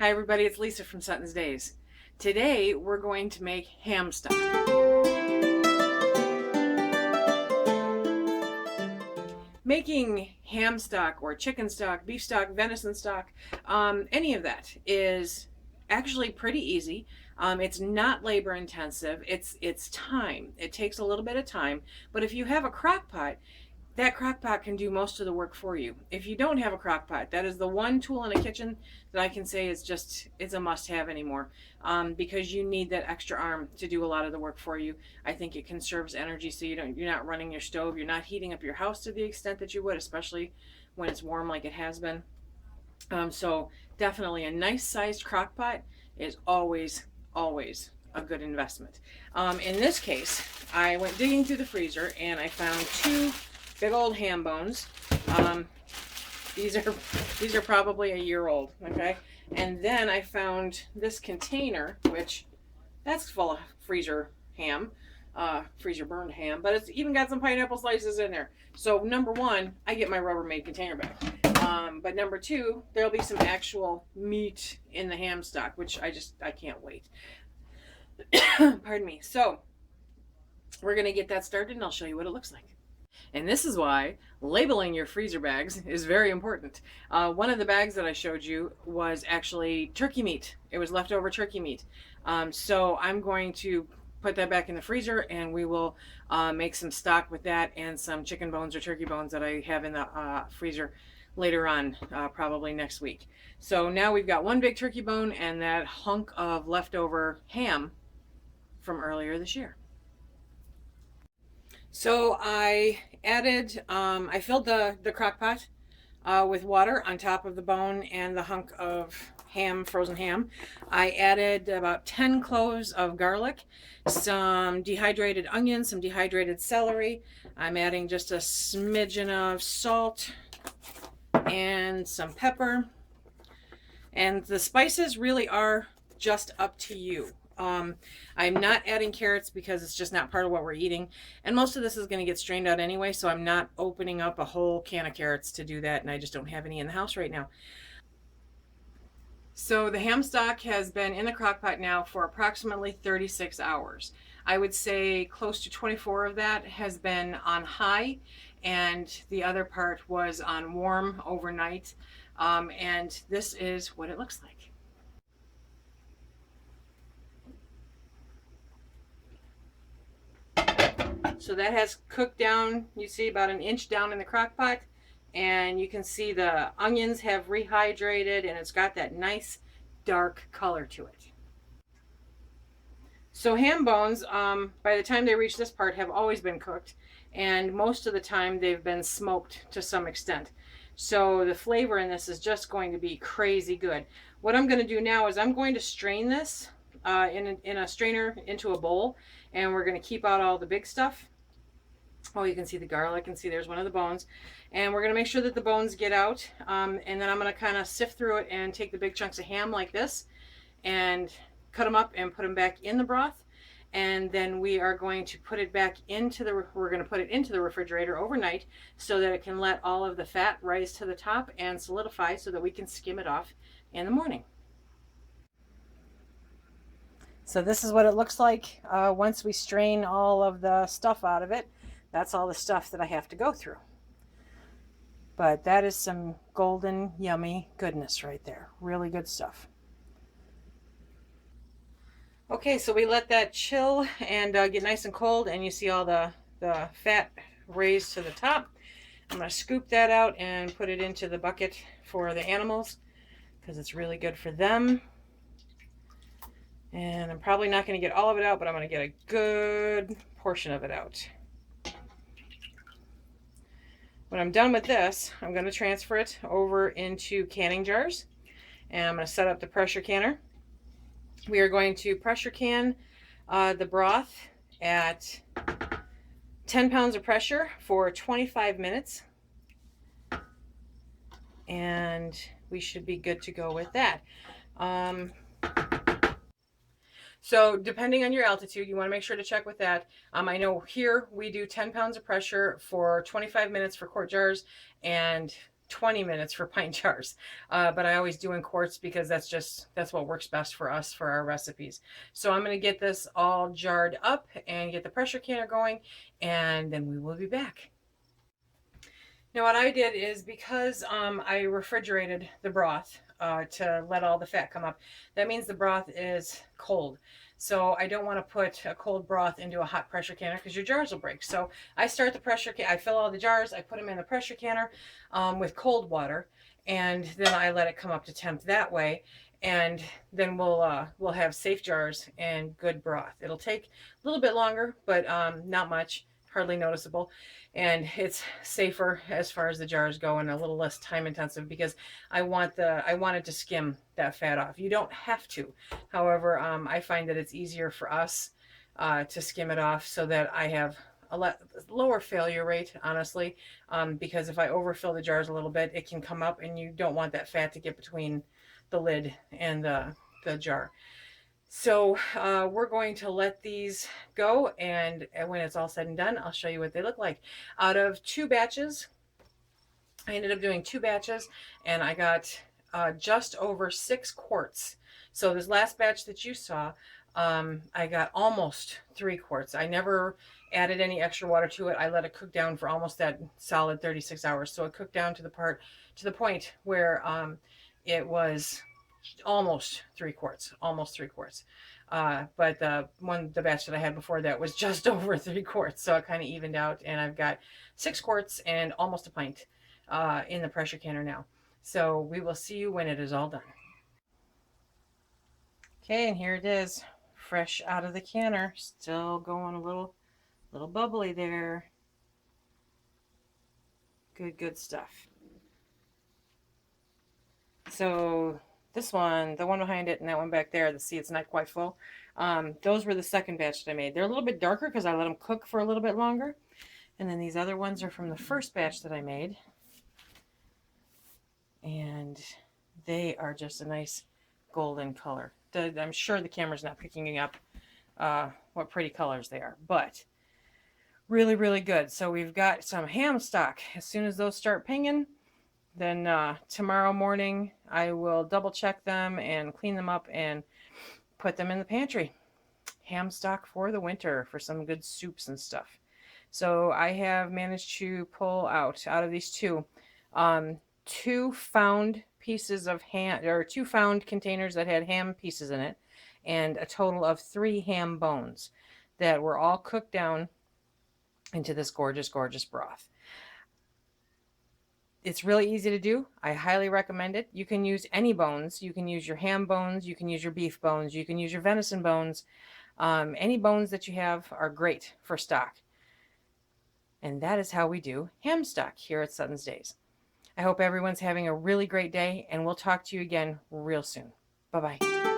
Hi everybody, it's Lisa from Sutton's Days. Today we're going to make ham stock. Making ham stock or chicken stock, beef stock, venison stock, any of that is actually pretty easy. It's not labor intensive. It's time. It takes a little bit of time, but if you have a crock pot, that crock pot can do most of the work for you. If you don't have a crock pot, that is the one tool in a kitchen that I can say it's a must-have anymore, because you need that extra arm to do a lot of the work for you. I think it conserves energy, so you're not running your stove, you're not heating up your house to the extent that you would, especially when it's warm like it has been. So definitely a nice sized crock pot is always a good investment. In this case, I went digging through the freezer and I found two big old ham bones. These are probably a year old, okay? And then I found this container, which that's full of freezer ham, freezer burned ham, but it's even got some pineapple slices in there. So number one, I get my Rubbermaid container back. But number two, there'll be some actual meat in the ham stock, which I can't wait. Pardon me. So we're gonna get that started and I'll show you what it looks like. And this is why labeling your freezer bags is very important. One of the bags that I showed you was actually turkey meat. It was leftover turkey meat. So I'm going to put that back in the freezer and we will make some stock with that and some chicken bones or turkey bones that I have in the freezer later on, probably next week. So now we've got one big turkey bone and that hunk of leftover ham from earlier this year. So I added, I filled the crock pot with water on top of the bone and the hunk of ham, frozen ham. I added about 10 cloves of garlic, some dehydrated onions, some dehydrated celery. I'm adding just a smidgen of salt and some pepper. And the spices really are just up to you. I'm not adding carrots because it's just not part of what we're eating. And most of this is going to get strained out anyway, so I'm not opening up a whole can of carrots to do that, and I just don't have any in the house right now. So the ham stock has been in the crock pot now for approximately 36 hours. I would say close to 24 of that has been on high, and the other part was on warm overnight. And this is what it looks like. So that has cooked down, you see about an inch down in the crock pot, and you can see the onions have rehydrated and it's got that nice dark color to it. So ham bones, by the time they reach this part, have always been cooked, and most of the time they've been smoked to some extent. So the flavor in this is just going to be crazy good. What I'm going to do now is I'm going to strain this in a strainer into a bowl, and we're going to keep out all the big stuff. Oh, you can see the garlic, and see there's one of the bones, and we're going to make sure that the bones get out, and then I'm going to kind of sift through it and take the big chunks of ham like this and cut them up and put them back in the broth. And then we are going to put it back into the refrigerator overnight so that it can let all of the fat rise to the top and solidify so that we can skim it off in the morning. So this is what it looks like once we strain all of the stuff out of it. That's all the stuff that I have to go through. But that is some golden, yummy goodness right there. Really good stuff. Okay, so we let that chill and get nice and cold, and you see all the fat raised to the top. I'm going to scoop that out and put it into the bucket for the animals because it's really good for them. And I'm probably not going to get all of it out, but I'm going to get a good portion of it out. When I'm done with this, I'm going to transfer it over into canning jars, and I'm going to set up the pressure canner. We are going to pressure can the broth at 10 pounds of pressure for 25 minutes, and we should be good to go with that. So depending on your altitude, you want to make sure to check with that. I know here we do 10 pounds of pressure for 25 minutes for quart jars and 20 minutes for pint jars. But I always do in quarts because that's what works best for us for our recipes. So I'm going to get this all jarred up and get the pressure canner going, and then we will be back. Now what I did is, because I refrigerated the broth to let all the fat come up, that means the broth is cold. So I don't want to put a cold broth into a hot pressure canner because your jars will break. So I start the pressure can. I fill all the jars, I put them in the pressure canner with cold water, and then I let it come up to temp that way. And then we'll have safe jars and good broth. It'll take a little bit longer, but not much, hardly noticeable, and it's safer as far as the jars go and a little less time intensive because I wanted to skim that fat off. You don't have to. However, I find that it's easier for us to skim it off so that I have a lower failure rate, honestly, because if I overfill the jars a little bit, it can come up, and you don't want that fat to get between the lid and the jar. So we're going to let these go, and when it's all said and done, I'll show you what they look like. Out of 2 batches, I ended up doing 2 batches, and I got just over 6 quarts. So this last batch that you saw, I got almost 3 quarts. I never added any extra water to it. I let it cook down for almost that solid 36 hours. So it cooked down to the point where it was almost 3 quarts, but the batch that I had before that was just over 3 quarts, so it kind of evened out, and I've got 6 quarts and almost a pint in the pressure canner now. So we will see you when it is all done. Okay, and here it is, fresh out of the canner, still going a little bubbly there. Good stuff. So this one, the one behind it, and that one back there, see, it's not quite full. Those were the second batch that I made. They're a little bit darker because I let them cook for a little bit longer. And then these other ones are from the first batch that I made. And they are just a nice golden color. I'm sure the camera's not picking up what pretty colors they are, but really good. So we've got some ham stock. As soon as those start pinging, then tomorrow morning I will double check them and clean them up and put them in the pantry. Ham stock for the winter for some good soups and stuff. So I have managed to pull out of these 2 found pieces of ham, or 2 found containers that had ham pieces in it, and a total of 3 ham bones that were all cooked down into this gorgeous broth. It's really easy to do. I highly recommend it. You can use any bones. You can use your ham bones. You can use your beef bones. You can use your venison bones. Any bones that you have are great for stock. And that is how we do ham stock here at Sutton's Days. I hope everyone's having a really great day, and we'll talk to you again real soon. Bye-bye.